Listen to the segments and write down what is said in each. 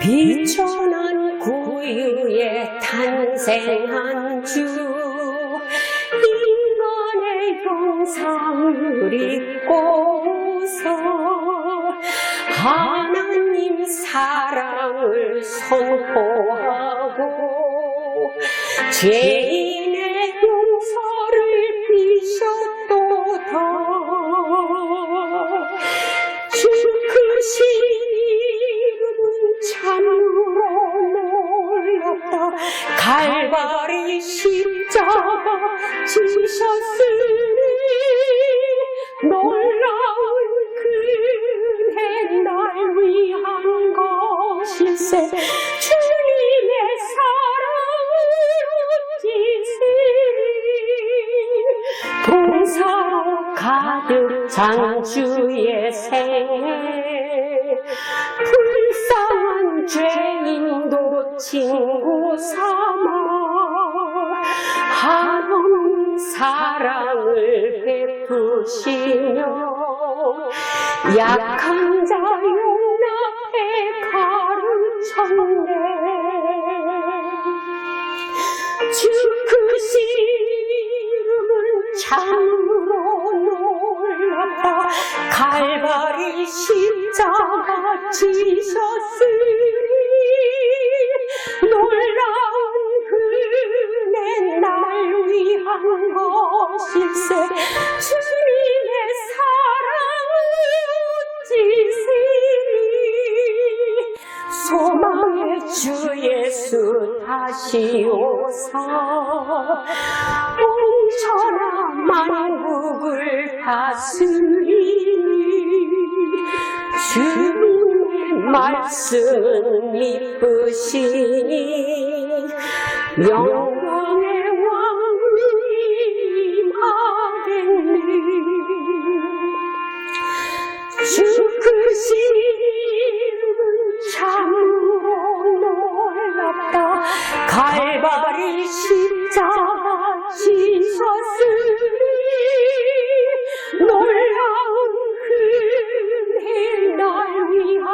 비천한 구유에 탄생한 주, 인간의 형상을 입고서 하나님 사랑을 선포하고 죄인의 용서를 비셨도다. 주 크신 이름은 참으로 놀랍다. 갈바리 십자가 지셨으니 놀라운 그네 날 위한 것일세. 주님의 사랑을 어찌시니 동사로 가득 찬 주의 생애, 불쌍한 죄인도 친구 삼아 하나님 사랑을 베푸시며 약한 자 용납해 가르쳤네. 주 크신 이름은 참으로 놀랍다. 갈바리 십자가 지셨으니 놀라운 그네 날 위한 것일세. 주님의 사랑을 어찌시니 소망의 주 예수 다시 오사 온천하 만국을 다스리니 주님의 말씀은 미쁘시니 영광의 왕을 임하겠니. 주 크신 이름은 참으로 놀랍다. 갈바리 십자가 지셨으니 놀라운 그네 날 위한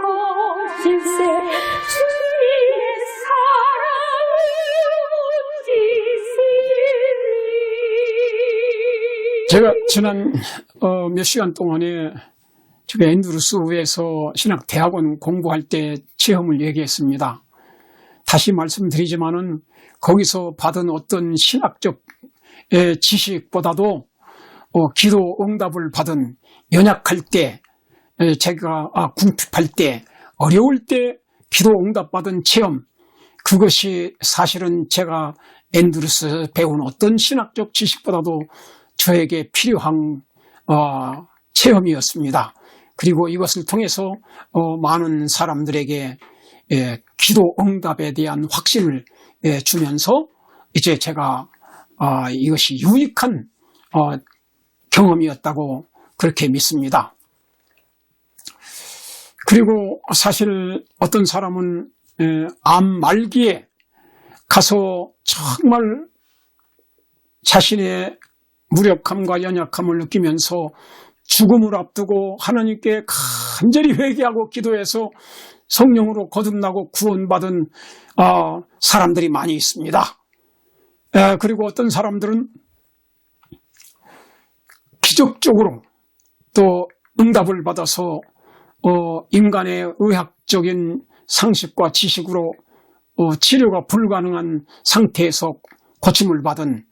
것일세. 주님의 사랑을 어찌시니. 제가 지난 몇 시간 동안에 제가 앤드루스에서 신학대학원 공부할 때 체험을 얘기했습니다. 다시 말씀드리지만은 거기서 받은 어떤 신학적 지식보다도 기도 응답을 받은 연약할 때, 제가 궁핍할 때, 어려울 때 기도 응답 받은 체험, 그것이 사실은 제가 앤드루스 배운 어떤 신학적 지식보다도 저에게 필요한 체험이었습니다. 그리고 이것을 통해서 많은 사람들에게 기도 응답에 대한 확신을 주면서 이제 제가 이것이 유익한 경험이었다고 그렇게 믿습니다. 그리고 사실 어떤 사람은 암 말기에 가서 정말 자신의 무력함과 연약함을 느끼면서 죽음을 앞두고 하나님께 간절히 회개하고 기도해서 성령으로 거듭나고 구원받은 사람들이 많이 있습니다. 그리고 어떤 사람들은 기적적으로 또 응답을 받아서 인간의 의학적인 상식과 지식으로 치료가 불가능한 상태에서 고침을 받은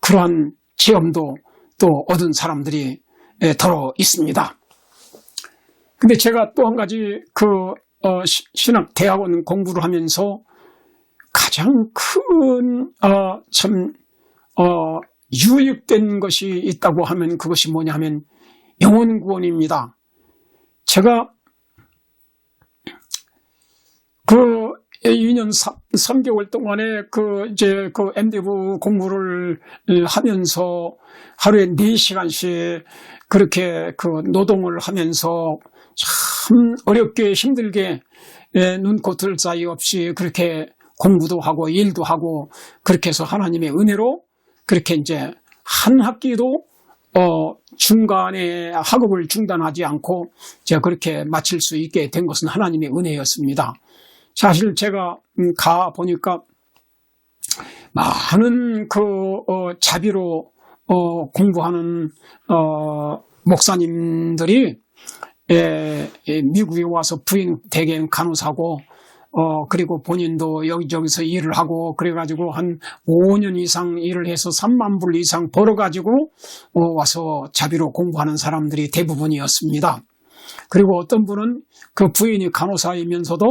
그러한 체험도 또 얻은 사람들이 더러 있습니다. 근데 제가 또 한 가지 신학대학원 공부를 하면서 가장 큰 유익된 것이 있다고 하면 그것이 뭐냐 하면 영혼 구원입니다. 제가 2년 3개월 동안에 MD부 공부를 하면서 하루에 4시간씩 그렇게 노동을 하면서 참 어렵게 힘들게 눈코 뜰 사이 없이 그렇게 공부도 하고 일도 하고 그렇게 해서 하나님의 은혜로 그렇게 이제 한 학기도 중간에 학업을 중단하지 않고 제가 그렇게 마칠 수 있게 된 것은 하나님의 은혜였습니다. 사실 제가 가 보니까 많은 자비로 공부하는 목사님들이 미국에 와서 부인 대개는 간호사고 그리고 본인도 여기저기서 일을 하고 그래가지고 한 5년 이상 일을 해서 3만 불 이상 벌어가지고 와서 자비로 공부하는 사람들이 대부분이었습니다. 그리고 어떤 분은 그 부인이 간호사이면서도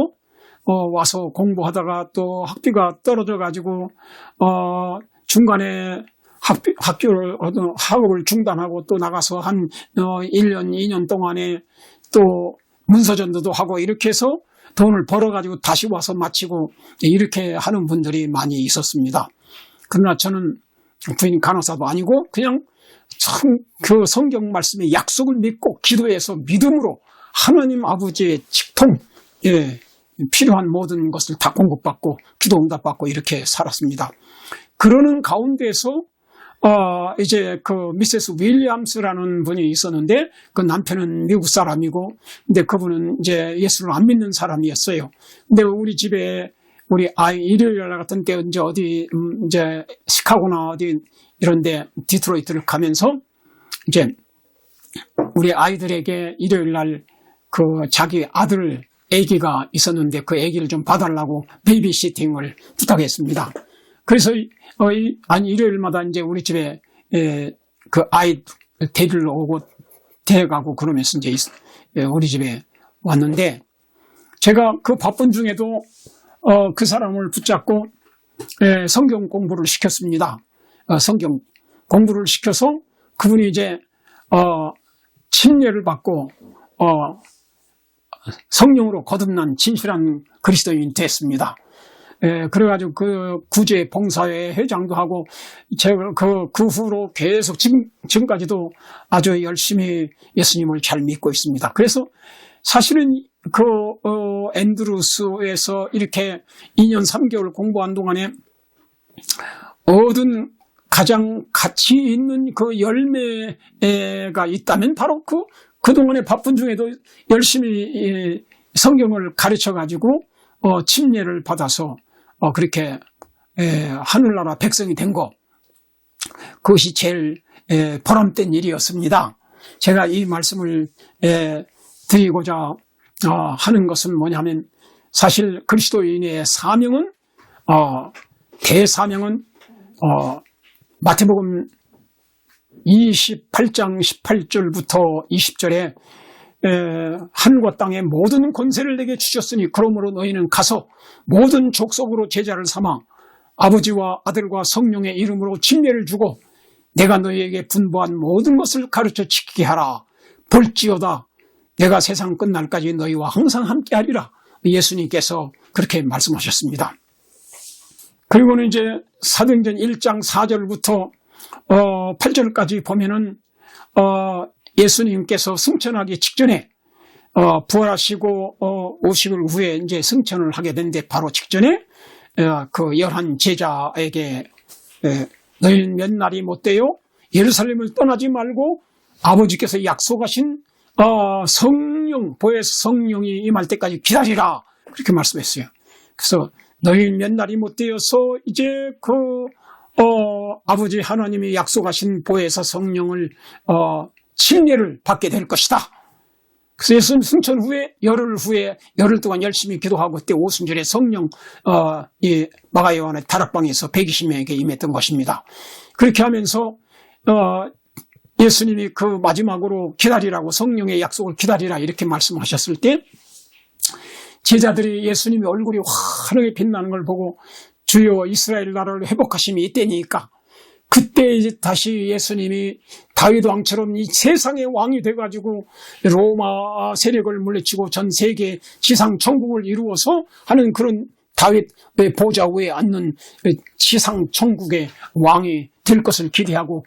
와서 공부하다가 또 학비가 떨어져가지고 중간에 학업을 중단하고 또 나가서 한 1년, 2년 동안에 또 문서전도도 하고 이렇게 해서 돈을 벌어가지고 다시 와서 마치고 이렇게 하는 분들이 많이 있었습니다. 그러나 저는 부인 간호사도 아니고 그냥 참 그 성경 말씀의 약속을 믿고 기도해서 믿음으로 하나님 아버지의 직통, 필요한 모든 것을 다 공급받고 기도 응답받고 이렇게 살았습니다. 그러는 가운데서 이제 그 미세스 윌리엄스라는 분이 있었는데 그 남편은 미국 사람이고 근데 그분은 이제 예수를 안 믿는 사람이었어요. 근데 우리 집에 우리 아이 일요일 날 같은 때 이제 어디 이제 시카고나 어디 이런데 디트로이트를 가면서 이제 우리 아이들에게 일요일 날 그 자기 아들 아기가 있었는데 그 아기를 좀 봐달라고 베이비시팅을 부탁했습니다. 그래서 일요일마다 이제 우리 집에 그 아이 데리러 오고 데려가고 그러면서 이제 우리 집에 왔는데 제가 그 바쁜 중에도 그 사람을 붙잡고 성경 공부를 시켰습니다. 성경 공부를 시켜서 그분이 이제 침례를 받고 성령으로 거듭난 진실한 그리스도인이 됐습니다. 그래가지고 그 구제 봉사회 회장도 하고 제가 그 후로 계속 지금까지도 아주 열심히 예수님을 잘 믿고 있습니다. 그래서 사실은 앤드루스에서 이렇게 2년 3개월 공부한 동안에 얻은 가장 가치 있는 그 열매가 있다면 바로 그동안에 바쁜 중에도 열심히 성경을 가르쳐가지고 침례를 받아서 그렇게 하늘나라 백성이 된 것, 그것이 제일 보람된 일이었습니다. 제가 이 말씀을 드리고자 하는 것은 뭐냐면 사실 그리스도인의 사명은 대사명은 마태복음 28장 18절부터 20절에 하늘과 땅의 모든 권세를 내게 주셨으니 그러므로 너희는 가서 모든 족속으로 제자를 삼아 아버지와 아들과 성령의 이름으로 침례를 주고 내가 너희에게 분부한 모든 것을 가르쳐 지키게 하라. 볼지어다 내가 세상 끝날까지 너희와 항상 함께하리라. 예수님께서 그렇게 말씀하셨습니다. 그리고는 이제 사도행전 1장 4절부터 8절까지 보면은 예수님께서 승천하기 직전에 부활하시고 오실 후에 이제 승천을 하게 된데 바로 직전에 그 11 제자에게 너희는 몇 날이 못되요 예루살렘을 떠나지 말고 아버지께서 약속하신 성령 보혜사 성령이 임할 때까지 기다리라 그렇게 말씀했어요. 그래서 너희는 몇 날이 못되어서 이제 아버지 하나님이 약속하신 보혜사 성령을 침례를 받게 될 것이다. 그래서 예수님 승천 후에 열흘 동안 열심히 기도하고 그때 오순절에 성령 이 마가 요한의 다락방에서 120명에게 임했던 것입니다. 그렇게 하면서 예수님이 그 마지막으로 기다리라고 성령의 약속을 기다리라 이렇게 말씀하셨을 때 제자들이 예수님의 얼굴이 환하게 빛나는 걸 보고 주여 이스라엘 나라를 회복하심이 이때니까 그때 이제 다시 예수님이 다윗 왕처럼 이 세상의 왕이 돼가지고 로마 세력을 물리치고 전 세계 지상 천국을 이루어서 하는 그런 다윗의 보좌 위에 앉는 지상 천국의 왕이 될 것을 기대하고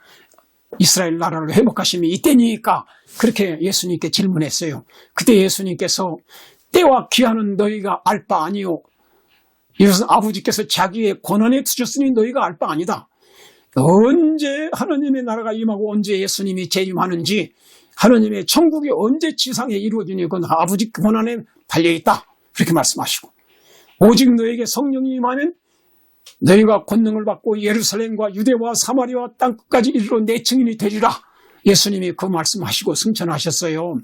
이스라엘 나라를 회복하심이 이때니까 그렇게 예수님께 질문했어요. 그때 예수님께서 때와 기한은 너희가 알 바 아니요. 이것은 아버지께서 자기의 권한에 두셨으니 너희가 알 바 아니다. 언제 하나님의 나라가 임하고 언제 예수님이 재림하는지 하나님의 천국이 언제 지상에 이루어지니 그건 아버지 권한에 달려있다. 그렇게 말씀하시고 오직 너에게 성령이 임하면 너희가 권능을 받고 예루살렘과 유대와 사마리아 땅끝까지 이르러 내 증인이 되리라. 예수님이 그 말씀하시고 승천하셨어요.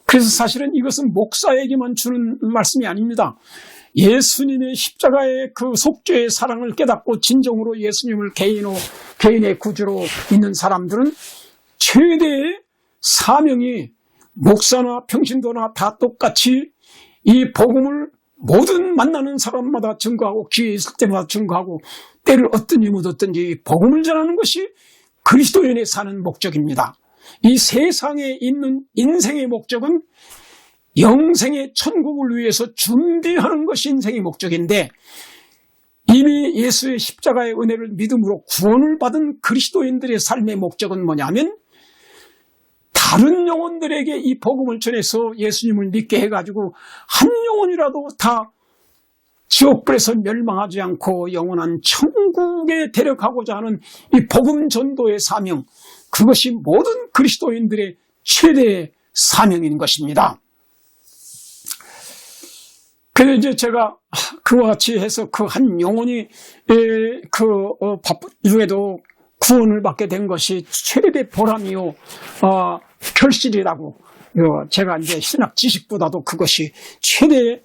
그래서 사실은 이것은 목사에게만 주는 말씀이 아닙니다. 예수님의 십자가의 그 속죄의 사랑을 깨닫고 진정으로 예수님을 개인의 구주로 믿는 사람들은 최대의 사명이 목사나 평신도나 다 똑같이 이 복음을 모든 만나는 사람마다 증거하고 기회 있을 때마다 증거하고 때를 어떤 힘을 얻든지 복음을 전하는 것이 그리스도인의 사는 목적입니다. 이 세상에 있는 인생의 목적은 영생의 천국을 위해서 준비하는 것이 인생의 목적인데 이미 예수의 십자가의 은혜를 믿음으로 구원을 받은 그리스도인들의 삶의 목적은 뭐냐면 다른 영혼들에게 이 복음을 전해서 예수님을 믿게 해가지고 한 영혼이라도 다 지옥불에서 멸망하지 않고 영원한 천국에 데려가고자 하는 이 복음 전도의 사명, 그것이 모든 그리스도인들의 최대의 사명인 것입니다. 그래서 이제 제가 그와 같이 해서 그 한 영혼이 바쁜 중에도 구원을 받게 된 것이 최대 보람이요, 결실이라고. 제가 이제 신학 지식보다도 그것이 최대,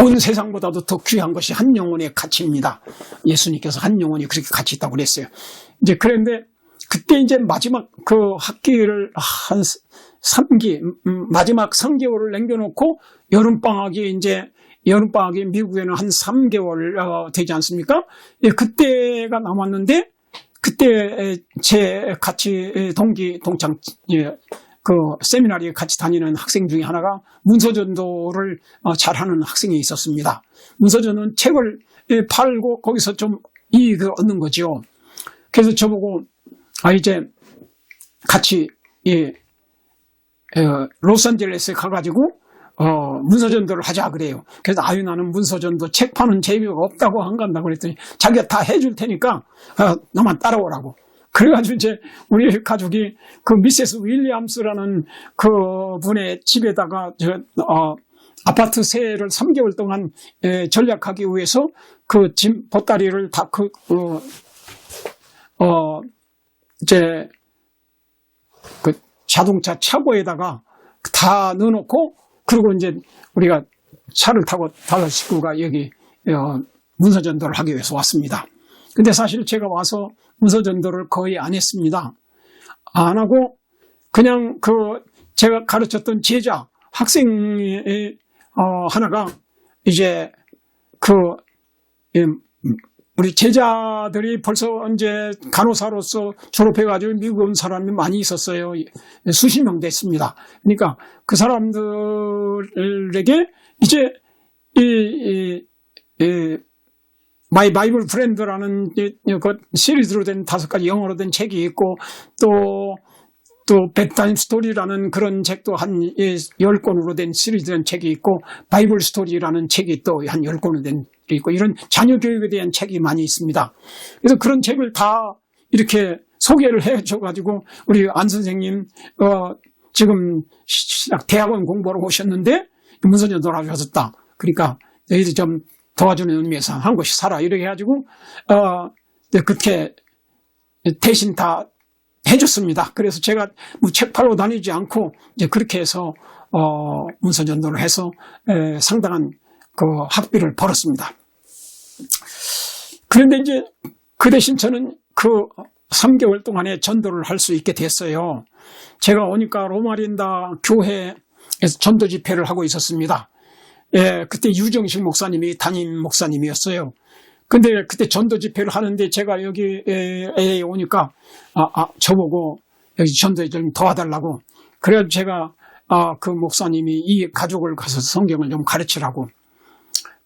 온 세상보다도 더 귀한 것이 한 영혼의 가치입니다. 예수님께서 한 영혼이 그렇게 가치 있다고 그랬어요. 이제 그런데 그때 이제 마지막 그 학기를 한 3기, 마지막 3개월을 남겨놓고 여름방학이 미국에는 한 3개월 되지 않습니까? 예, 그때가 남았는데, 그때 제 같이 동창, 그 세미나리에 같이 다니는 학생 중에 하나가 문서전도를 잘하는 학생이 있었습니다. 문서전은 책을 팔고 거기서 좀 이익을 얻는 거죠. 그래서 저보고, 이제 같이, 로스앤젤레스에 가가지고, 문서전도를 하자 그래요. 그래서 나는 문서전도 책 파는 재미가 없다고 안 간다고 그랬더니 자기가 다 해줄 테니까 너만 따라오라고. 그래가지고 이제 우리 가족이 그 미세스 윌리엄스라는 그 분의 집에다가 아파트 세를 3개월 동안 전략하기 위해서 그 짐 보따리를 다 이제 그 자동차 차고에다가 다 넣어놓고, 그리고 이제 우리가 차를 타고 5식구가 여기 문서전도를 하기 위해서 왔습니다. 근데 사실 제가 와서 문서전도를 거의 안 했습니다. 안 하고 그냥 제가 가르쳤던 제자 학생의 하나가 이제 우리 제자들이 벌써 이제 간호사로서 졸업해가지고 미국 온 사람이 많이 있었어요. 수십 명 됐습니다. 그러니까 그 사람들에게 이제 마이 바이블 프렌드라는 그 시리즈로 된 5가지 영어로 된 책이 있고, 또 bedtime 스토리라는 그런 책도 한 10권으로 된 시리즈된 책이 있고, 바이블 스토리라는 책이 또 한 10권으로 된 책이 있고, 이런 자녀 교육에 대한 책이 많이 있습니다. 그래서 그런 책을 다 이렇게 소개를 해줘가지고, 우리 안 선생님, 지금 대학원 공부하러 오셨는데, 문서전도를 하셨다. 그러니까, 너희들 좀 도와주는 의미에서 한 곳이 살아. 이렇게 해가지고, 그렇게 대신 다 해줬습니다. 그래서 제가 뭐 책 팔고 다니지 않고 이제 그렇게 해서 문서전도를 해서 상당한 그 학비를 벌었습니다. 그런데 이제 그 대신 저는 그 3개월 동안에 전도를 할 수 있게 됐어요. 제가 오니까 로마린다 교회에서 전도 집회를 하고 있었습니다. 그때 유정식 목사님이 담임 목사님이었어요. 근데 그때 전도 집회를 하는데 제가 여기에 오니까 저보고 여기 전도에 좀 도와달라고. 그래서 제가 그 목사님이 이 가족을 가서 성경을 좀 가르치라고.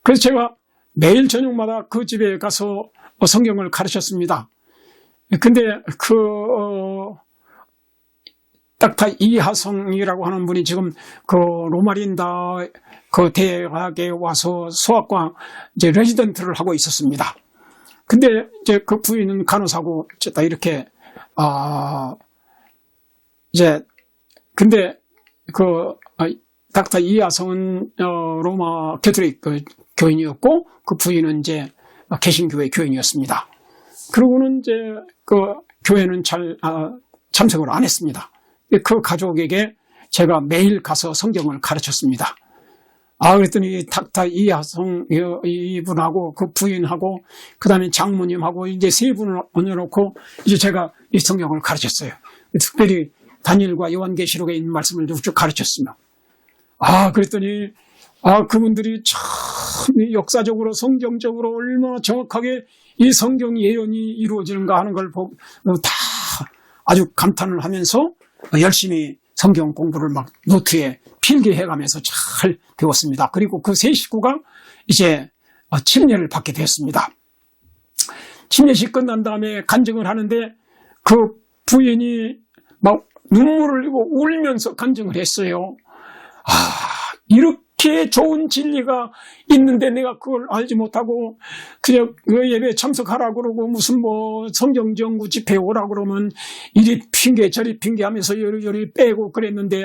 그래서 제가 매일 저녁마다 그 집에 가서 성경을 가르쳤습니다. 근데 딱타 이하성이라고 하는 분이 지금 그 로마린다 그 대학에 와서 소아과 이제 레지던트를 하고 있었습니다. 근데 이제 그 부인은 간호사고 어쨌다 이렇게 이제 근데 닥터 이하성은 로마 캐톨릭 교인이었고 그 부인은 이제 개신교회 교인이었습니다. 그러고는 이제 그 교회는 잘 참석을 안 했습니다. 그 가족에게 제가 매일 가서 성경을 가르쳤습니다. 그랬더니 닥터 이하성 이분하고 그 부인하고 그 다음에 장모님하고 이제 세 분을 얹어놓고 이제 제가 이 성경을 가르쳤어요. 특별히 다니엘과 요한계시록에 있는 말씀을 쭉 가르쳤습니다. 그랬더니 그분들이 참 역사적으로 성경적으로 얼마나 정확하게 이 성경 예언이 이루어지는가 하는 걸 보고 다 아주 감탄을 하면서 열심히 성경 공부를 막 노트에 필기해가면서 잘 배웠습니다. 그리고 그 세 식구가 이제 침례를 받게 되었습니다. 침례식 끝난 다음에 간증을 하는데 그 부인이 막 눈물을 흘리고 울면서 간증을 했어요. 이렇게 좋은 진리가 있는데 내가 그걸 알지 못하고 그냥 그 예배에 참석하라고 그러고 무슨 뭐 성경연구 집회에 오라고 그러면 이리 핑계 저리 핑계하면서 요리 빼고 그랬는데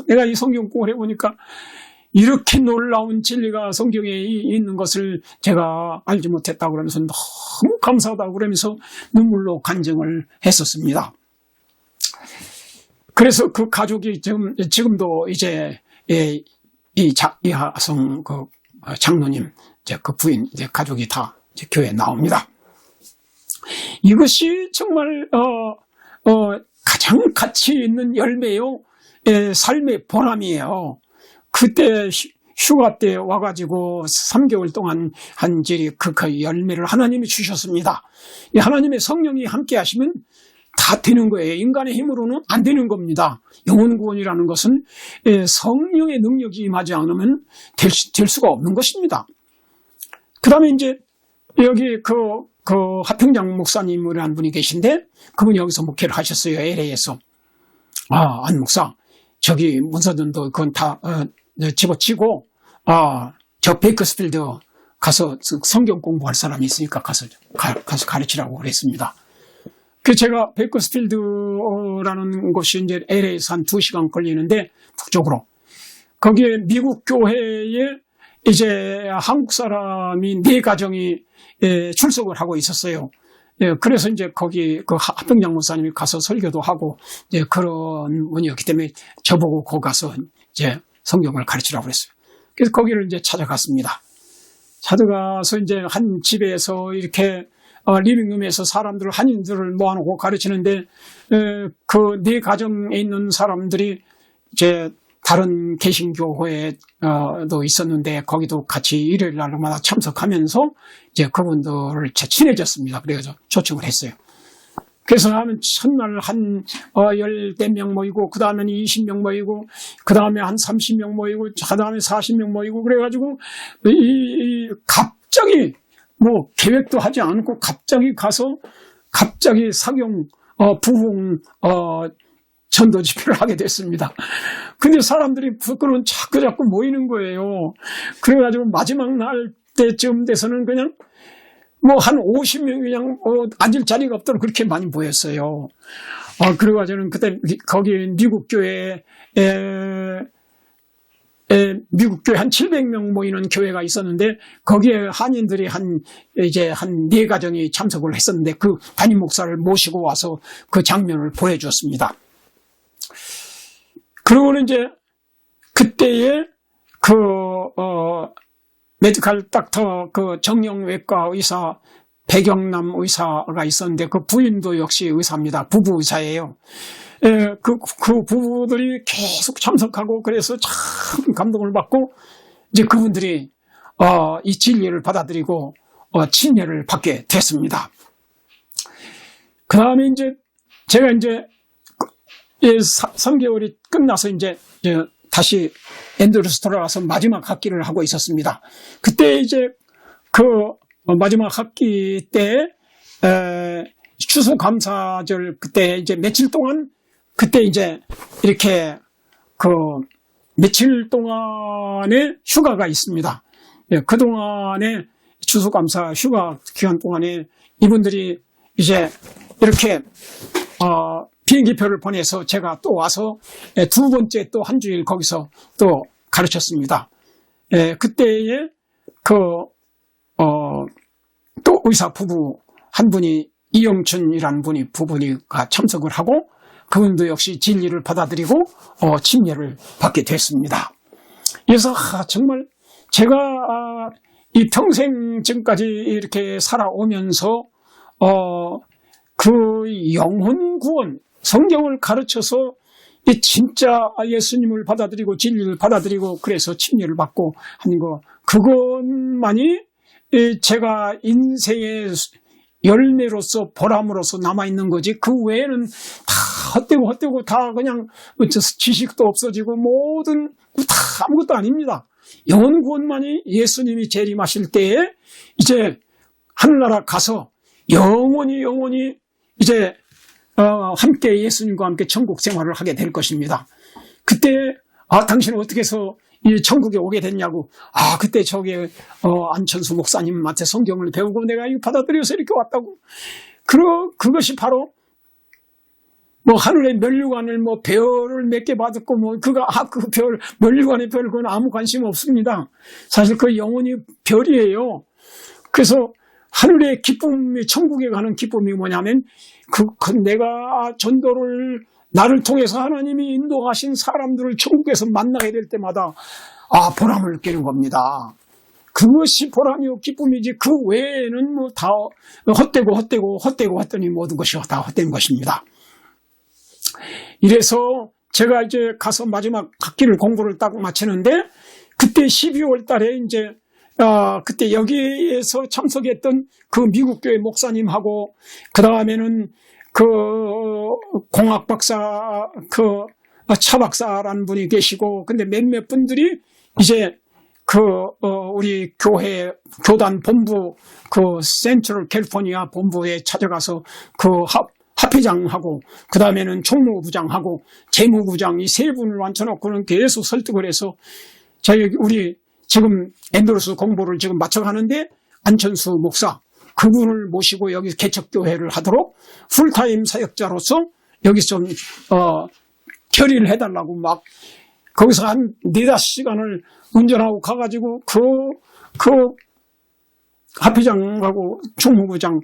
내가 이 성경 공부를 해보니까 이렇게 놀라운 진리가 성경에 있는 것을 제가 알지 못했다고 그러면서 너무 감사하다고 그러면서 눈물로 간증을 했었습니다. 그래서 그 가족이 지금도 이제 이하성 그 장로님, 이제 그 부인, 이제 가족이 다 이제 교회에 나옵니다. 이것이 정말, 가장 가치 있는 열매요, 삶의 보람이에요. 그때 휴가 때 와가지고 3개월 동안 한 질이 그 열매를 하나님이 주셨습니다. 이 하나님의 성령이 함께 하시면 다 되는 거예요. 인간의 힘으로는 안 되는 겁니다. 영혼 구원이라는 것은 성령의 능력이 임하지 않으면 될 수가 없는 것입니다. 그 다음에 이제 여기 그 하평장 목사님이라는 분이 계신데 그분이 여기서 목회를 하셨어요. LA에서. 안 목사, 저기 문서전도 그건 다 집어치고 저 베이커스필드 가서 성경 공부할 사람이 있으니까 가서 가르치라고 그랬습니다. 그 제가 베이커스필드라는 곳이 이제 LA에서 한 2시간 걸리는데 북쪽으로 거기에 미국 교회에 이제 한국 사람이 4가정이 출석을 하고 있었어요. 그래서 이제 거기 그 하평장 목사님이 가서 설교도 하고 이제 그런 분이었기 때문에 저보고 거기 가서 이제 성경을 가르치라고 그랬어요. 그래서 거기를 이제 찾아갔습니다. 찾아가서 이제 한 집에서 이렇게 리빙룸에서 한인들을 모아놓고 가르치는데 그 4가정에 있는 사람들이 이제 다른 개신교회도 있었는데 거기도 같이 일요일 날마다 참석하면서 이제 그분들을 친해졌습니다. 그래서 초청을 했어요. 그래서 하면 첫날 한 14명 모이고 그 다음에는 20명 모이고 그 다음에 한 30명 모이고 그 다음에 40명 모이고 그래가지고 갑자기 뭐 계획도 하지 않고 갑자기 가서 갑자기 사경 부흥 전도 집회를 하게 됐습니다. 근데 사람들이 부끄러운 자꾸 모이는 거예요. 그래가지고 마지막 날 때쯤 돼서는 그냥 뭐 한 50명이 그냥 앉을 자리가 없도록 그렇게 많이 모였어요. 그래가지고 저는 그때 거기 미국 교회 한 700명 모이는 교회가 있었는데 거기에 한인들이 이제 한 4가정이 참석을 했었는데 그 담임 목사를 모시고 와서 그 장면을 보여주었습니다. 그러고는 이제 그때에 메디컬 닥터 정형외과 의사 배경남 의사가 있었는데 그 부인도 역시 의사입니다. 부부 의사예요. 그 부부들이 계속 참석하고 그래서 참 감동을 받고 이제 그분들이 이 진리를 받아들이고 침례를 받게 됐습니다. 그 다음에 이제 제가 이제 3개월이 끝나서 이제 다시 앤드루스 돌아가서 마지막 학기를 하고 있었습니다. 그때 이제 그 마지막 학기 때 추수감사절 그때 이제 며칠 동안 그때 이제 이렇게 며칠 동안의 휴가가 있습니다. 그동안에 추수감사 휴가 기간 동안에 이분들이 이제 이렇게 비행기표를 보내서 제가 또 와서 2번째 또 한 주일 거기서 또 가르쳤습니다. 그때에 또 의사 부부 한 분이 이영춘이라는 분이 부부가 참석을 하고 그분도 역시 진리를 받아들이고 침례를 받게 됐습니다. 그래서 정말 제가 이 평생 지금까지 이렇게 살아오면서 그 영혼 구원, 성경을 가르쳐서 진짜 예수님을 받아들이고 진리를 받아들이고 그래서 침례를 받고 하는 거, 그것만이 제가 인생의 열매로서 보람으로서 남아있는 거지, 그 외에는 다 헛되고 다 그냥 지식도 없어지고 모든 다 아무것도 아닙니다. 영혼 구원만이 예수님이 재림하실 때에 이제 하늘나라 가서 영원히 이제 함께 예수님과 함께 천국 생활을 하게 될 것입니다. 그때 당신은 어떻게 해서 이 천국에 오게 됐냐고. 그때 저기 안천수 목사님한테 성경을 배우고 내가 이거 받아들여서 이렇게 왔다고. 그것이 바로 하늘의 면류관을 별을 몇 개 받았고 그 별, 면류관의 별, 그건 아무 관심 없습니다. 사실 그 영혼이 별이에요. 그래서 하늘의 기쁨이, 천국에 가는 기쁨이 뭐냐면 내가 전도를 나를 통해서 하나님이 인도하신 사람들을 천국에서 만나게 될 때마다 보람을 느끼는 겁니다. 그것이 보람이요 기쁨이지, 그 외에는 다 헛되고 헛되니 모든 것이 다 헛된 것입니다. 이래서 제가 이제 가서 마지막 학기를 공부를 딱 마치는데, 그때 12월 달에 이제 그때 여기에서 참석했던 그 미국 교회 목사님하고, 그 다음에는 그 공학 박사, 차 박사라는 분이 계시고, 근데 몇몇 분들이 이제 우리 교단 본부, 센트럴 캘리포니아 본부에 찾아가서 합회장하고, 그 다음에는 총무부장하고, 재무부장 이 세 분을 앉혀놓고는 계속 설득을 해서, 우리 지금 앤드루스 공부를 지금 마쳐가는데, 안천수 목사, 그분을 모시고 여기 개척교회를 하도록 풀타임 사역자로서 여기서 좀, 결의를 해달라고 거기서 한 4-5시간을 운전하고 가가지고 합회장하고 총무부장,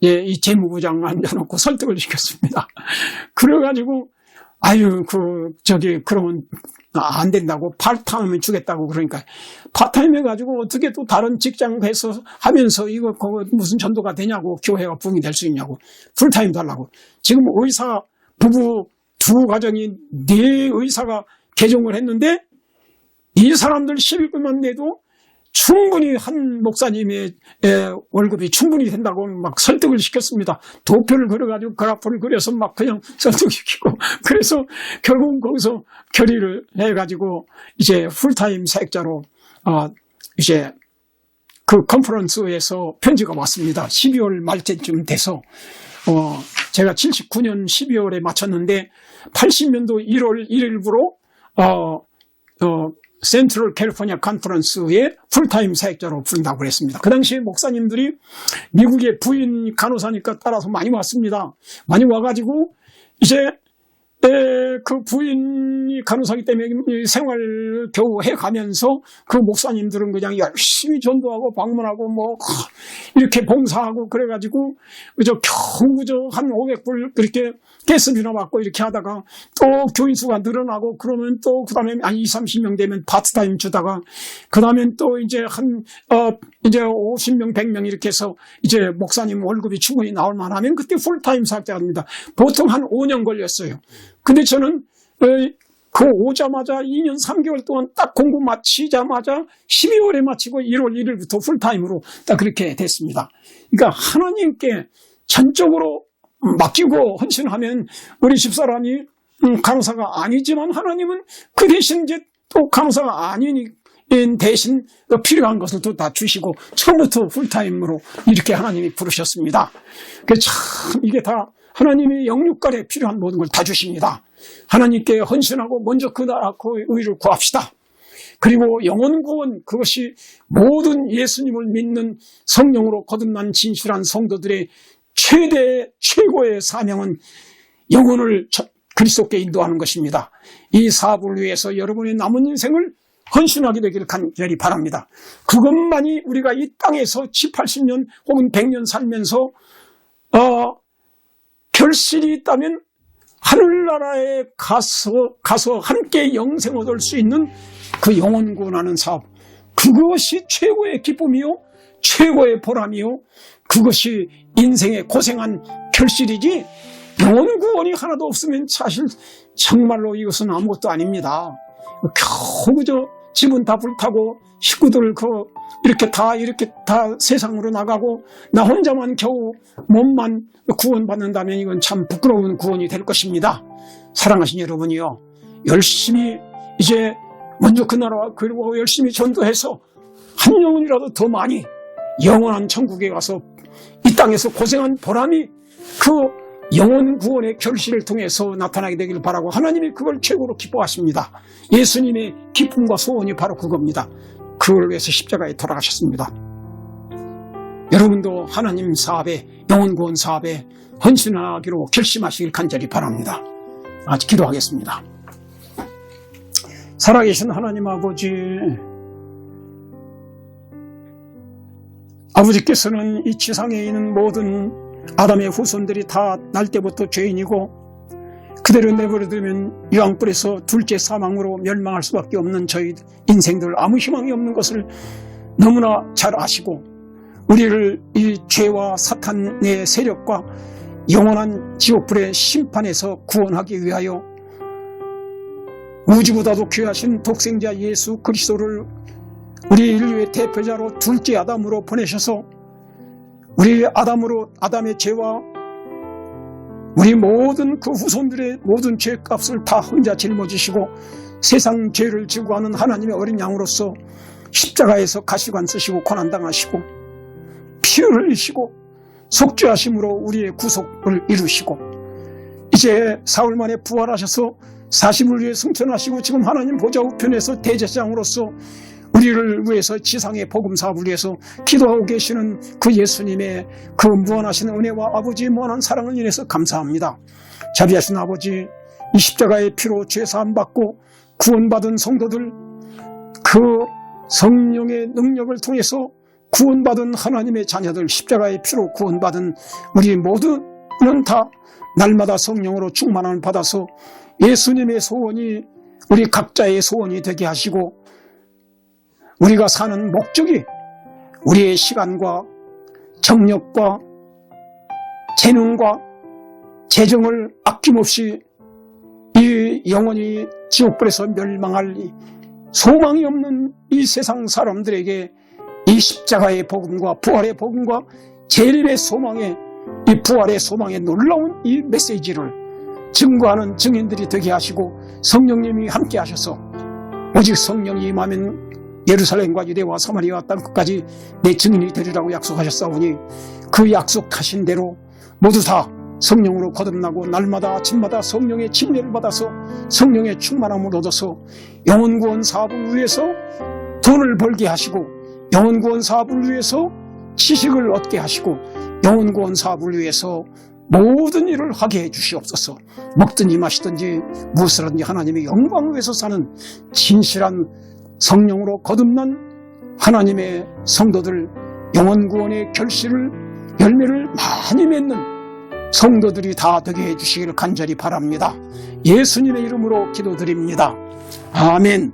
이 재무부장 앉아놓고 설득을 시켰습니다. 그래가지고, 그러면 안 된다고, 파트타임을 주겠다고. 그러니까 파트타임 해가지고 어떻게 또 다른 직장 해서 하면서 이거 무슨 전도가 되냐고, 교회가 부흥이 될 수 있냐고, 풀타임 달라고. 지금 의사 부부 두 가정이 4의사가 개종을 했는데, 이 사람들 12분만 내도 충분히 한 목사님의 월급이 충분히 된다고 설득을 시켰습니다. 도표를 그려가지고 그래프를 그려서 그냥 설득시키고, 그래서 결국은 거기서 결의를 해가지고 이제 풀타임 사역자로 이제 그 컨퍼런스에서 편지가 왔습니다. 12월 말쯤 돼서 제가 79년 12월에 마쳤는데 80년도 1월 1일부로 센트럴 캘리포니아 컨퍼런스에 풀타임 사역자로 부른다고 그랬습니다. 그 당시에 목사님들이 미국의 부인 간호사니까 따라서 많이 왔습니다. 많이 와가지고 이제 그 부인이 간호사기 때문에 생활 겨우 해가면서 그 목사님들은 그냥 열심히 전도하고 방문하고 이렇게 봉사하고 그래가지고 겨우 한 500불 그렇게 가스비나 받고 이렇게 하다가 또 교인 수가 늘어나고 그러면 또 그 다음에 20-30명 되면 파트타임 주다가 그 다음엔 또 이제 이제 50명 100명 이렇게 해서 이제 목사님 월급이 충분히 나올 만하면 그때 풀타임 사역자입니다. 보통 한 5년 걸렸어요. 근데 저는 오자마자 2년 3개월 동안 딱 공부 마치자마자 12월에 마치고 1월 1일부터 풀타임으로 딱 그렇게 됐습니다. 그러니까 하나님께 전적으로 맡기고 헌신하면 우리 집사람이 간호사가 아니지만 하나님은 그 대신 이제 또 간호사가 아니니 대신 필요한 것을 또 다 주시고 처음부터 풀타임으로 이렇게 하나님이 부르셨습니다. 참 이게 다 하나님이 영육간에 필요한 모든 걸 다 주십니다. 하나님께 헌신하고 먼저 그 나라 그 의를 구합시다. 그리고 영혼 구원, 그것이 모든 예수님을 믿는 성령으로 거듭난 진실한 성도들의 최고의 사명은 영혼을 그리스도께 인도하는 것입니다. 이 사업을 위해서 여러분의 남은 인생을 헌신하게 되기를 간절히 바랍니다. 그것만이 우리가 이 땅에서 70, 80년 혹은 100년 살면서 결실이 있다면 하늘나라에 가서 함께 영생 얻을 수 있는 그 영혼 구원하는 사업, 그것이 최고의 기쁨이요 최고의 보람이요 그것이 인생의 고생한 결실이지, 영혼 구원이 하나도 없으면 사실 정말로 이것은 아무것도 아닙니다. 겨우 그저 집은 다 불타고 식구들 이렇게 다 세상으로 나가고 나 혼자만 겨우 몸만 구원받는다면 이건 참 부끄러운 구원이 될 것입니다. 사랑하신 여러분이요, 열심히 이제 먼저 그 나라와 그리고 열심히 전도해서 한 영혼이라도 더 많이 영원한 천국에 가서 이 땅에서 고생한 보람이 그 영혼 구원의 결실을 통해서 나타나게 되길 바라고, 하나님이 그걸 최고로 기뻐하십니다. 예수님의 기쁨과 소원이 바로 그겁니다. 그걸 위해서 십자가에 돌아가셨습니다. 여러분도 하나님 사업에, 영혼 구원 사업에 헌신하기로 결심하시길 간절히 바랍니다. 아직 기도하겠습니다. 살아계신 하나님 아버지께서는 이 지상에 있는 모든 아담의 후손들이 다 날 때부터 죄인이고 그대로 내버려두면 유황불에서 둘째 사망으로 멸망할 수밖에 없는 저희 인생들, 아무 희망이 없는 것을 너무나 잘 아시고 우리를 이 죄와 사탄의 세력과 영원한 지옥불의 심판에서 구원하기 위하여 우주보다도 귀하신 독생자 예수 그리스도를 우리 인류의 대표자로 둘째 아담으로 보내셔서 우리 아담의 죄와 우리 모든 그 후손들의 모든 죄값을 다 혼자 짊어지시고 세상 죄를 지고 가는 하나님의 어린 양으로서 십자가에서 가시관 쓰시고 고난당하시고 피 흘리시고 속죄하심으로 우리의 구속을 이루시고 이제 사흘 만에 부활하셔서 40을 위해 승천하시고 지금 하나님 보좌 우편에서 대제사장으로서 우리를 위해서 지상의 복음 사업을 위해서 기도하고 계시는 그 예수님의 그 무한하신 은혜와 아버지의 무한한 사랑을 인해서 감사합니다. 자비하신 아버지, 이 십자가의 피로 죄사함 받고 구원받은 성도들, 그 성령의 능력을 통해서 구원받은 하나님의 자녀들, 십자가의 피로 구원받은 우리 모두는 다 날마다 성령으로 충만함을 받아서 예수님의 소원이 우리 각자의 소원이 되게 하시고 우리가 사는 목적이 우리의 시간과 정력과 재능과 재정을 아낌없이 이 영원히 지옥불에서 멸망할 소망이 없는 이 세상 사람들에게 이 십자가의 복음과 부활의 복음과 재림의 소망의 이 부활의 소망의 놀라운 이 메시지를 증거하는 증인들이 되게 하시고 성령님이 함께 하셔서 오직 성령이 임하면 예루살렘과 유대와 사마리아 땅 끝까지 내 증인이 되리라고 약속하셨사오니 그 약속하신 대로 모두 다 성령으로 거듭나고 날마다 아침마다 성령의 침례를 받아서 성령의 충만함을 얻어서 영혼구원 사업을 위해서 돈을 벌게 하시고 영혼구원 사업을 위해서 지식을 얻게 하시고 영혼구원 사업을 위해서 모든 일을 하게 해주시옵소서. 먹든지 마시든지 무엇을 하든지 하나님의 영광을 위해서 사는 진실한 성령으로 거듭난 하나님의 성도들, 영혼구원의 열매를 많이 맺는 성도들이 다 되게 해주시기를 간절히 바랍니다. 예수님의 이름으로 기도드립니다. 아멘.